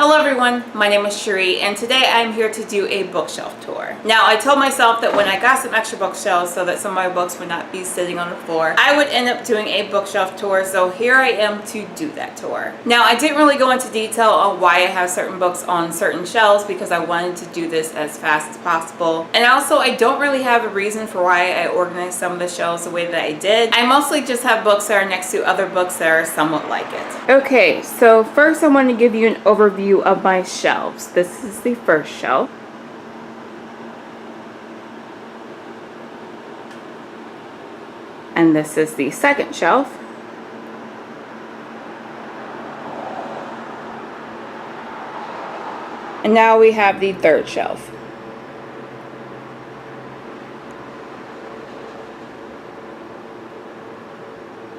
Hello everyone, my name is Cherie and today I'm here to do a bookshelf tour. Now I told myself that when I got some extra bookshelves so that some of my books would not be sitting on the floor, I would end up doing a bookshelf tour, so here I am to do that tour. Now I didn't really go into detail on why I have certain books on certain shelves because I wanted to do this as fast as possible. And also I don't really have a reason for why I organized some of the shelves the way that I did. I mostly just have books that are next to other books that are somewhat like it. Okay, so first I want to give you an overview of my shelves. This is the first shelf. And this is the second shelf. And now we have the third shelf.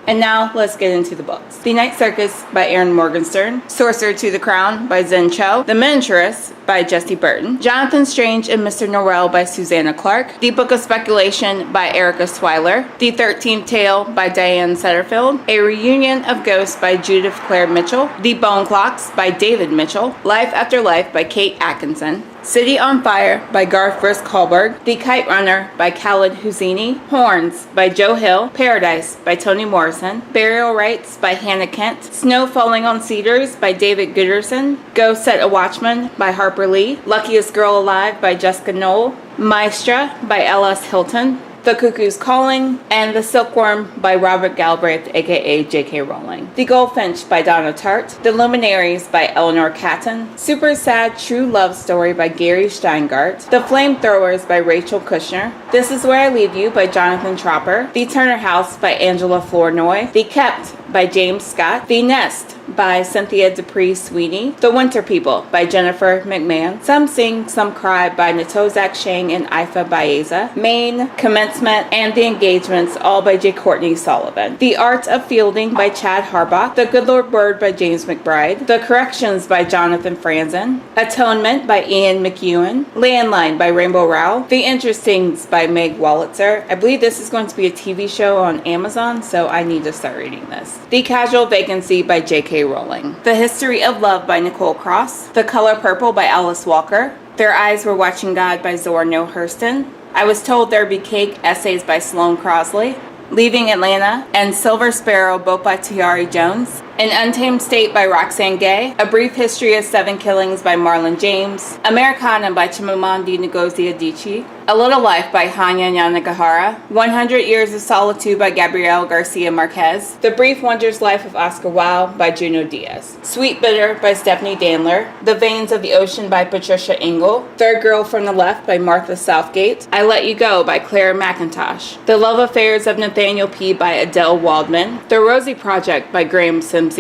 And now let's get into the books. The Night Circus by Erin Morgenstern, Sorcerer to the Crown by Zen Cho, The Miniaturist by Jessie Burton, Jonathan Strange and Mr. Norrell by Susanna Clark, The Book of Speculation by Erica Swiler, The 13th Tale by Diane Setterfield, A Reunion of Ghosts by Judith Claire Mitchell, The Bone Clocks by David Mitchell, Life After Life by Kate Atkinson, City on Fire by Garth Brooks Kohlberg, The Kite Runner by Khaled Hosseini, Horns by Joe Hill, Paradise by Toni Morrison, Burial Rites by Hannah Kent, Snow Falling on Cedars by David Gooderson, Go Set a Watchman by Harper Lee, Luckiest Girl Alive by Jessica Knoll, Maestra by L.S. Hilton, The Cuckoo's Calling, and The Silkworm by Robert Galbraith, aka J.K. Rowling. The Goldfinch by Donna Tartt, The Luminaries by Eleanor Catton, Super Sad True Love Story by Gary Steingart, The Flamethrowers by Rachel Kushner, This Is Where I Leave You by Jonathan Tropper, The Turner House by Angela Flournoy, The Kept by James Scott, The Nest by Cynthia Dupree Sweeney, The Winter People by Jennifer McMahon, Some Sing, Some Cry by Natozak Shang and Ifa Baeza, Maine, Commencement, and The Engagements, all by J. Courtney Sullivan, The Art of Fielding by Chad Harbach, The Good Lord Bird by James McBride, The Corrections by Jonathan Franzen, Atonement by Ian McEwan, Landline by Rainbow Rowell, The Interestings by Meg Wolitzer. I believe this is going to be a TV show on Amazon, so I need to start reading this. The Casual Vacancy by J.K. Rowling, The History of Love by Nicole Cross, The Color Purple by Alice Walker, Their Eyes Were Watching God by Zora Neale Hurston, I Was Told There'd Be Cake essays by Sloane Crosley, Leaving Atlanta, and Silver Sparrow both by Tiari Jones, An Untamed State by Roxane Gay, A Brief History of Seven Killings by Marlon James, Americana by Chimamanda Ngozi Adichie, A Little Life by Hanya Yanagihara, 100 Years of Solitude by Gabriel Garcia Marquez, The Brief Wondrous Life of Oscar Wilde by Junot Diaz, Sweet Bitter by Stephanie Dandler, The Veins of the Ocean by Patricia Engel, Third Girl from the Left by Martha Southgate, I Let You Go by Claire McIntosh, The Love Affairs of Nathaniel P. by Adele Waldman, The Rosie Project by Graham Simpson,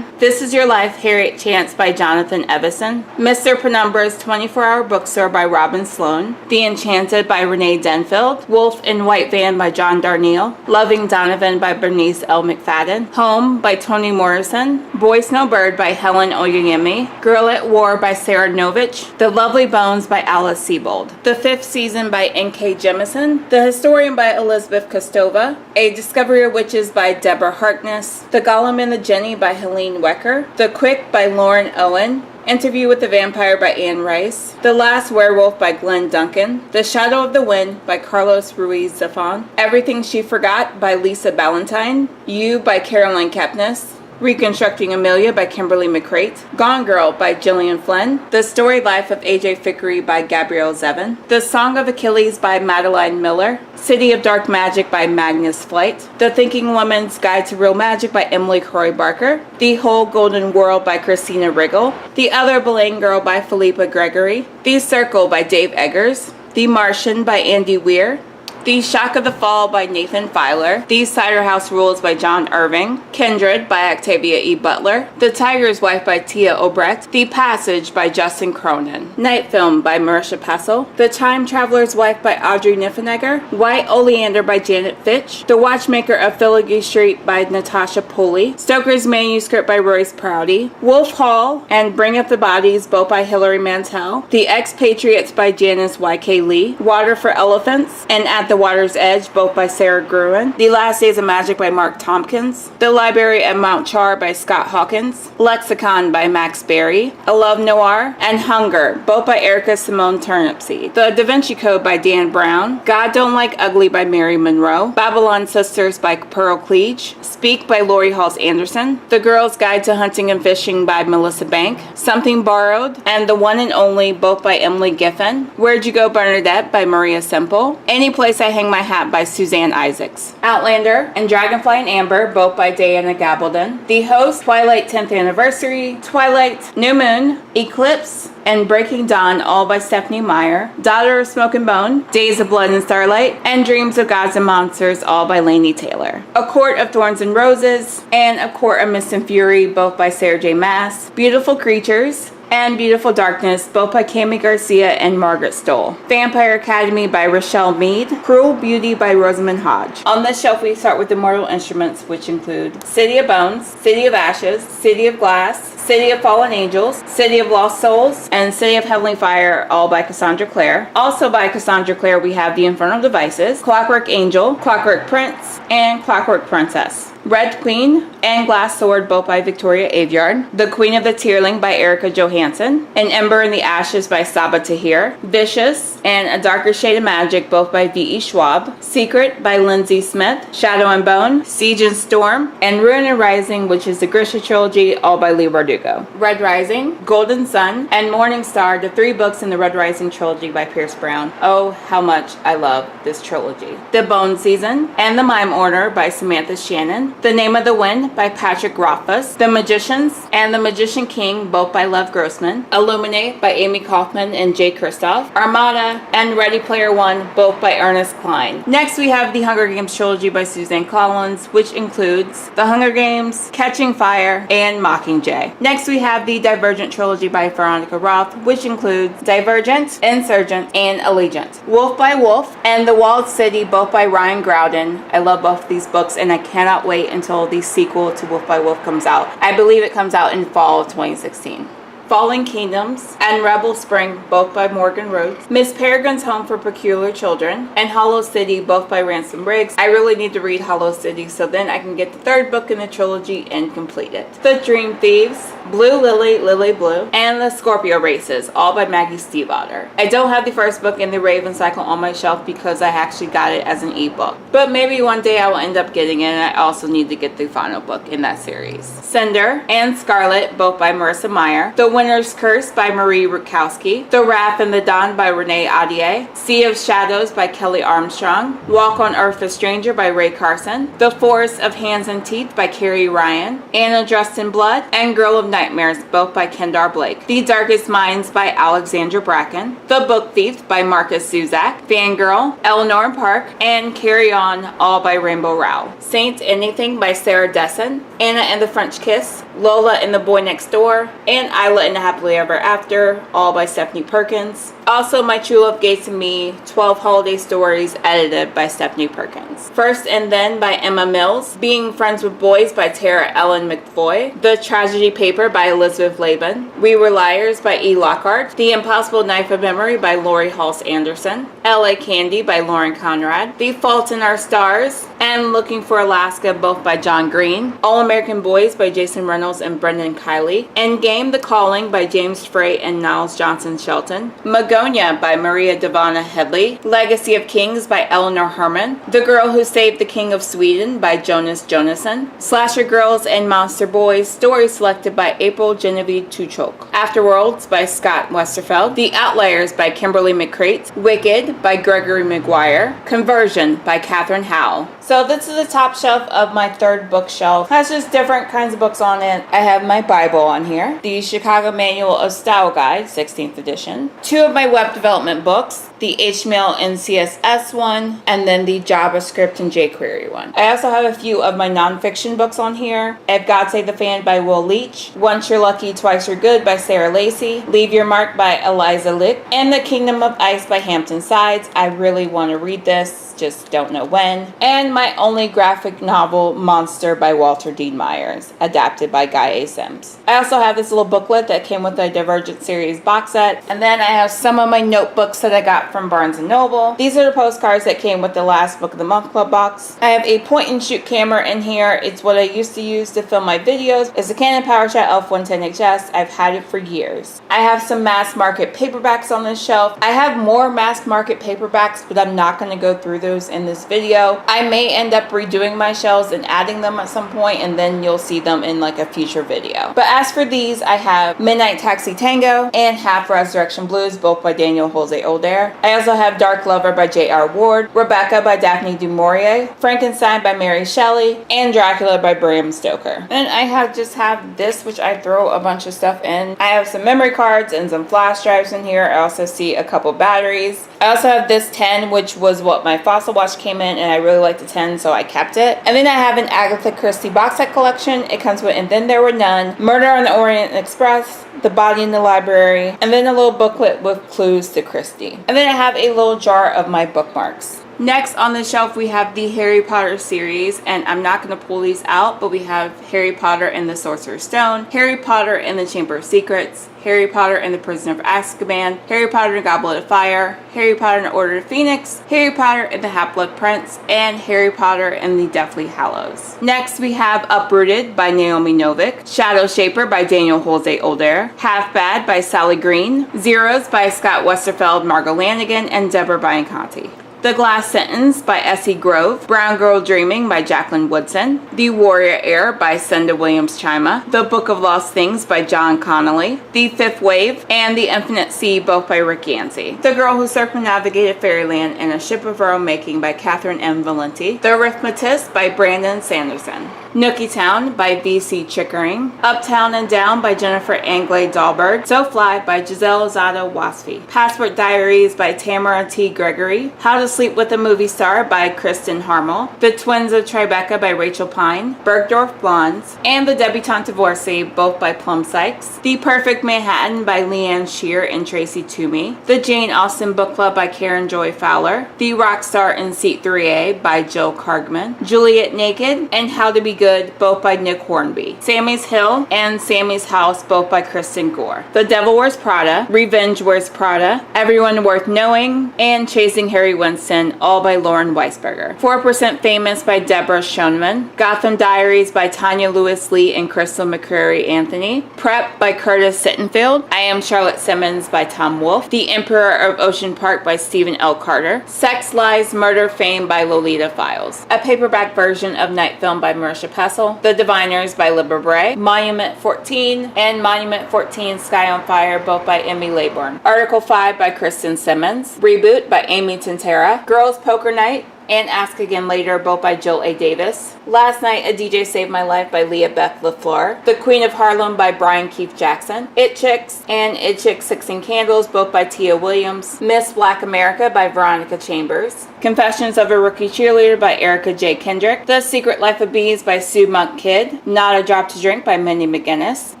This Is Your Life, Harriet Chance by Jonathan Evison, Mr. Penumbra's 24-Hour Bookstore by Robin Sloan, The Enchanted by Renee Denfield, Wolf in White Van by John Darnielle, Loving Donovan by Bernice L. McFadden, Home by Toni Morrison, Boy Snowbird by Helen Oyeyemi, Girl at War by Sarah Novich, The Lovely Bones by Alice Sebold, The Fifth Season by N.K. Jemisin, The Historian by Elizabeth Kostova, A Discovery of Witches by Deborah Harkness, The Gollum and the Jenny by Helene Wecker, The Quick by Lauren Owen, Interview with the Vampire by Anne Rice, The Last Werewolf by Glenn Duncan, The Shadow of the Wind by Carlos Ruiz Zafón, Everything She Forgot by Lisa Ballantyne, You by Caroline Kepnes, Reconstructing Amelia by Kimberly McCrate, Gone Girl by Gillian Flynn, The Storied Life of A.J. Fickery by Gabrielle Zevin, The Song of Achilles by Madeline Miller, City of Dark Magic by Magnus Flight, The Thinking Woman's Guide to Real Magic by Emily Croy Barker, The Whole Golden World by Christina Riggle, The Other Boleyn Girl by Philippa Gregory, The Circle by Dave Eggers, The Martian by Andy Weir, The Shock of the Fall by Nathan Filer, The Cider House Rules by John Irving, Kindred by Octavia E. Butler, The Tiger's Wife by Tia Obrecht, The Passage by Justin Cronin, Night Film by Marisha Pessel, The Time Traveler's Wife by Audrey Niffenegger, White Oleander by Janet Fitch, The Watchmaker of Filigree Street by Natasha Pulley, Stoker's Manuscript by Royce Prouty, Wolf Hall and Bring Up the Bodies both by Hilary Mantel, The Expatriates by Janice Y.K. Lee, Water for Elephants, and At the Water's Edge, both by Sarah Gruen. The Last Days of Magic by Mark Tompkins. The Library at Mount Char by Scott Hawkins. Lexicon by Max Berry. A Love Noir. And Hunger, both by Erica Simone Turnipseed. The Da Vinci Code by Dan Brown. God Don't Like Ugly by Mary Monroe. Babylon Sisters by Pearl Cleage. Speak by Lori Halls Anderson. The Girl's Guide to Hunting and Fishing by Melissa Bank. Something Borrowed. And The One and Only, both by Emily Giffen. Where'd You Go, Bernadette by Maria Semple. Any Place I Hang My Hat by Suzanne Isaacs. Outlander and Dragonfly and Amber, both by Diana Gabaldon. The Host, Twilight 10th Anniversary. Twilight, New Moon, Eclipse, and Breaking Dawn, all by Stephanie Meyer. Daughter of Smoke and Bone, Days of Blood and Starlight, and Dreams of Gods and Monsters, all by Laini Taylor. A Court of Thorns and Roses, and A Court of Mist and Fury, both by Sarah J. Maas. Beautiful Creatures, and Beautiful Darkness, both by Cami Garcia and Margaret Stoll. Vampire Academy by Rochelle Mead. Cruel Beauty by Rosamund Hodge. On this shelf, we start with the Mortal Instruments, which include City of Bones, City of Ashes, City of Glass, City of Fallen Angels, City of Lost Souls, and City of Heavenly Fire, all by Cassandra Clare. Also by Cassandra Clare, we have The Infernal Devices, Clockwork Angel, Clockwork Prince, and Clockwork Princess. Red Queen and Glass Sword, both by Victoria Aveyard. The Queen of the Tearling by Erica Johansson. An Ember in the Ashes by Saba Tahir. Vicious and A Darker Shade of Magic, both by V.E. Schwab. Secret by Lindsay Smith. Shadow and Bone, Siege and Storm, and Ruin and Rising, which is the Grisha trilogy, all by Lee Bardugo. Red Rising, Golden Sun, and Morning Star, the 3 books in the Red Rising trilogy by Pierce Brown. Oh, how much I love this trilogy. The Bone Season and The Mime Order by Samantha Shannon. The Name of the Wind by Patrick Rothfuss. The Magicians and The Magician King, both by Lev Grossman. Illuminate by Amy Kaufman and Jay Kristoff. Armada and Ready Player One, both by Ernest Cline. Next, we have the Hunger Games trilogy by Suzanne Collins, which includes The Hunger Games, Catching Fire, and Mockingjay. Next, we have the Divergent trilogy by Veronica Roth, which includes Divergent, Insurgent, and Allegiant. Wolf by Wolf and The Walled City, both by Ryan Groudon. I love both of these books, and I cannot wait until the sequel to Wolf by Wolf comes out. I believe it comes out in fall of 2016. Falling Kingdoms and Rebel Spring, both by Morgan Rhodes. Miss Peregrine's Home for Peculiar Children and Hollow City, both by Ransom Briggs. I really need to read Hollow City so then I can get the 3rd book in the trilogy and complete it. The Dream Thieves, Blue Lily, Lily Blue, and The Scorpio Races, all by Maggie Stiefvater. I don't have the 1st book in the Raven Cycle on my shelf because I actually got it as an ebook. But maybe one day I will end up getting it, and I also need to get the final book in that series. Cinder and Scarlet, both by Marissa Meyer. The Winter's Curse by Marie Rukowski. The Wrath and the Dawn by Renee Ahdieh. Sea of Shadows by Kelly Armstrong. Walk on Earth a Stranger by Ray Carson. The Forest of Hands and Teeth by Carrie Ryan. Anna Dressed in Blood and Girl of Nightmares, both by Kendar Blake. The Darkest Minds by Alexandra Bracken. The Book Thief by Marcus Zuzak. Fangirl, Eleanor Park, and Carry On, all by Rainbow Rowell. Saint Anything by Sarah Dessen. Anna and the French Kiss. Lola and the Boy Next Door. And Isla and the Happily Ever After, all by Stephanie Perkins. Also, My True Love Gave to Me, 12 Holiday Stories, edited by Stephanie Perkins. First and Then by Emma Mills. Being Friends with Boys by Tara Ellen McFoy. The Tragedy Paper by Elizabeth Laban. We Were Liars by E. Lockhart. The Impossible Knife of Memory by Lori Halse Anderson. L.A. Candy by Lauren Conrad. The Fault in Our Stars and Looking for Alaska, both by John Green. All American Boys by Jason Reynolds and Brendan Kiley. Endgame, The Calling by James Frey and Niles Johnson Shelton. Magonia by Maria Devana Headley. Legacy of Kings by Eleanor Herman. The Girl Who Saved the King of Sweden by Jonas Jonasson. Slasher Girls and Monster Boys, stories selected by April Genevieve Tuchok. Afterworlds by Scott Westerfeld. The Outliers by Kimberly McCrate. Wicked by Gregory Maguire. Conversion by Catherine Howell. So this is the top shelf of my 3rd bookshelf. It has just different kinds of books on it. I have my Bible on here. The Chicago Manual of Style Guide, 16th edition. 2 of my web development books. The HTML and CSS one, and then the JavaScript and jQuery one. I also have a few of my nonfiction books on here. I have God Save the Fan by Will Leach. Once You're Lucky, Twice You're Good by Sarah Lacey. Leave Your Mark by Eliza Lick. And The Kingdom of Ice by Hampton Sides. I really want to read this, just don't know when. And my only graphic novel, Monster by Walter Dean Myers, adapted by Guy A. Sims. I also have this little booklet that came with the Divergent series box set. And then I have some of my notebooks that I got got from Barnes & Noble. These are the postcards that came with the last Book of the Month Club box. I have a point and shoot camera in here. It's what I used to use to film my videos. It's a Canon PowerShot F110HS. I've had it for years. I have some mass market paperbacks on this shelf. I have more mass market paperbacks, but I'm not going to go through those in this video. I may end up redoing my shelves and adding them at some point, and then you'll see them in like a future video. But as for these, I have Midnight Taxi Tango and Half Resurrection Blues, both by Daniel Jose Older. I also have Dark Lover by J.R. Ward, Rebecca by Daphne du Maurier, Frankenstein by Mary Shelley, and Dracula by Bram Stoker. And I just have this, which I throw a bunch of stuff in. I have some memory cards and some flash drives in here. I also see a couple batteries. I also have this 10, which was what my Fossil watch came in, and I really liked the 10, so I kept it. And then I have an Agatha Christie box set collection. It comes with And Then There Were None, Murder on the Orient Express, The Body in the Library, and then a little booklet with clues to Christie. And then I have a little jar of my bookmarks. Next on the shelf we have the Harry Potter series, and I'm not going to pull these out, but we have Harry Potter and the Sorcerer's Stone, Harry Potter and the Chamber of Secrets, Harry Potter and the Prisoner of Azkaban, Harry Potter and the Goblet of Fire, Harry Potter and the Order of Phoenix, Harry Potter and the Half-Blood Prince, and Harry Potter and the Deathly Hallows. Next we have Uprooted by Naomi Novik, Shadow Shaper by Daniel Jose Older, Half Bad by Sally Green, Zeros by Scott Westerfeld, Margot Lanigan, and Deborah Bianconti. The Glass Sentence by S.E. Grove, Brown Girl Dreaming by Jacqueline Woodson, The Warrior Heir by Senda Williams-Chima, The Book of Lost Things by John Connolly, The Fifth Wave, and The Infinite Sea, both by Rick Yancey. The Girl Who Circumnavigated Fairyland in a Ship of Her Own Making by Catherine M. Valenti, The Arithmetist by Brandon Sanderson, Nookie Town by V.C. Chickering, Uptown and Down by Jennifer Anglade Dahlberg, So Fly by Giselle Zada Wasfi, Passport Diaries by Tamara T. Gregory, How to Sleep with a Movie Star by Kristen Harmel, The Twins of Tribeca by Rachel Pine, Bergdorf Blondes, and The Debutante Divorcee, both by Plum Sykes, The Perfect Manhattan by Leanne Shear and Tracy Toomey, The Jane Austen Book Club by Karen Joy Fowler, The Rockstar in Seat 3A by Jill Kargman, Juliet Naked, and How to Be Good, both by Nick Hornby, Sammy's Hill and Sammy's House, both by Kristen Gore, The Devil Wears Prada, Revenge Wears Prada, Everyone Worth Knowing, and Chasing Harry Winston, all by Lauren Weisberger, 4% Famous by Deborah Schoenman, Gotham Diaries by Tanya Lewis Lee and Crystal McCreary Anthony, Prep by Curtis Sittenfeld, I Am Charlotte Simmons by Tom Wolfe, The Emperor of Ocean Park by Stephen L. Carter, Sex, Lies, Murder, Fame by Lolita Files, a paperback version of Night Film by Marisha Pessel, The Diviners by Libra Bray, Monument 14, and Monument 14 Sky on Fire, both by Emmy Laybourne, Article 5 by Kristen Simmons, Reboot by Amy Tintera, Girls Poker Night, and Ask Again Later, both by Jill A. Davis, Last Night a DJ Saved My Life by Leah Beth LaFleur, The Queen of Harlem by Brian Keith Jackson, It Chicks and It Chicks 16 Candles, both by Tia Williams, Miss Black America by Veronica Chambers, Confessions of a Rookie Cheerleader by Erica J. Kendrick, The Secret Life of Bees by Sue Monk Kidd, Not a Drop to Drink by Mindy McGinnis,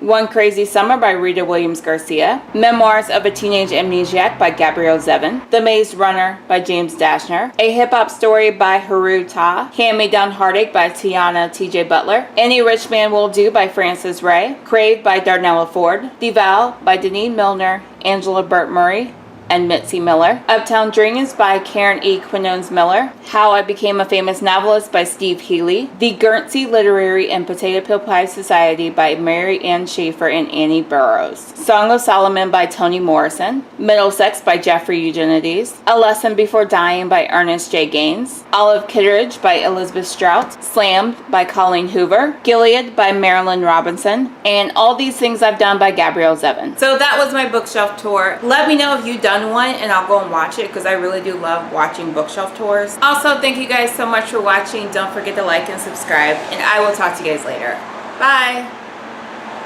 One Crazy Summer by Rita Williams Garcia, Memoirs of a Teenage Amnesiac by Gabrielle Zevin, The Maze Runner by James Dashner, A Hip Hop Story by Haru Ta, Hand Me Down Heartache by Tiana T.J. Butler, Any Rich Man Will Do by Frances Ray, Crave by Darnella Ford, The Vow by Deneen Milner, Angela Burt Murray, and Mitzi Miller, Uptown Dreams by Karen E. Quinones Miller, How I Became a Famous Novelist by Steve Healy, The Guernsey Literary and Potato Peel Pie Society by Mary Ann Schaefer and Annie Burroughs, Song of Solomon by Toni Morrison, Middlesex by Jeffrey Eugenides, A Lesson Before Dying by Ernest J. Gaines, Olive Kitteridge by Elizabeth Strout, Slammed by Colleen Hoover, Gilead by Marilyn Robinson, and All These Things I've Done by Gabrielle Zevin. So that was my bookshelf tour. Let me know if you've done one and I'll go and watch it, because I really do love watching bookshelf tours. Also, thank you guys so much for watching. Don't forget to like and subscribe, and I will talk to you guys later. Bye!